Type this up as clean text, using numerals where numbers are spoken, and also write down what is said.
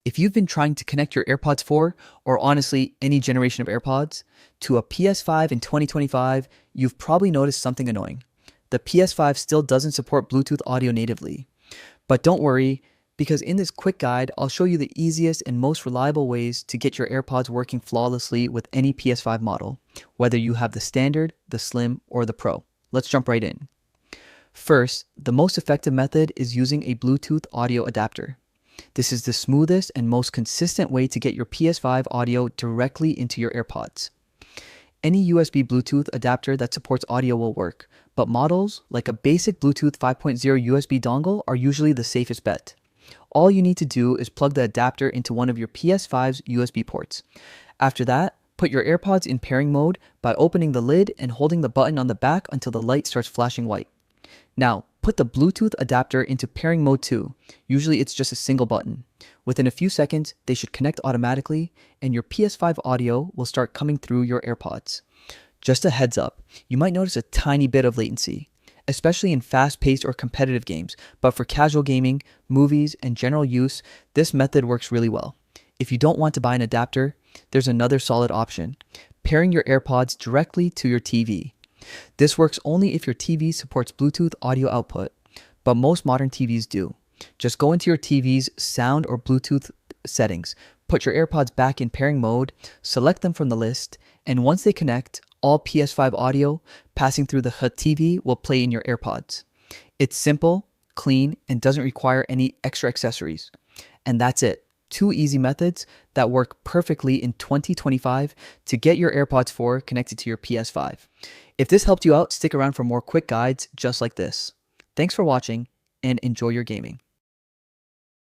If you've been trying to connect your AirPods 4, or honestly any generation of AirPods, to a PS5 in 2025, you've probably noticed something annoying. The PS5 still doesn't support Bluetooth audio natively. But don't worry, because in this quick guide, I'll show you the easiest and most reliable ways to get your AirPods working flawlessly with any PS5 model, whether you have the standard, the slim, or the pro. Let's jump right in. First, the most effective method is using a Bluetooth audio adapter. This is the smoothest and most consistent way to get your PS5 audio directly into your AirPods. Any USB Bluetooth adapter that supports audio will work, but models like a basic Bluetooth 5.0 USB dongle are usually the safest bet. All you need to do is plug the adapter into one of your PS5's USB ports. After that, put your AirPods in pairing mode by opening the lid and holding the button on the back until the light starts flashing white. Now, put the Bluetooth adapter into pairing mode too. Usually it's just a single button. Within a few seconds, they should connect automatically and your PS5 audio will start coming through your AirPods. Just a heads up, you might notice a tiny bit of latency, especially in fast-paced or competitive games, but for casual gaming, movies, and general use, this method works really well. If you don't want to buy an adapter, there's another solid option, pairing your AirPods directly to your TV. This works only if your TV supports Bluetooth audio output, but most modern TVs do. Just go into your TV's sound or Bluetooth settings, put your AirPods back in pairing mode, select them from the list, and once they connect, all PS5 audio passing through the TV will play in your AirPods. It's simple, clean, and doesn't require any extra accessories. And that's it. 2 easy methods that work perfectly in 2025 to get your AirPods 4 connected to your PS5. If this helped you out, stick around for more quick guides just like this. Thanks for watching and enjoy your gaming.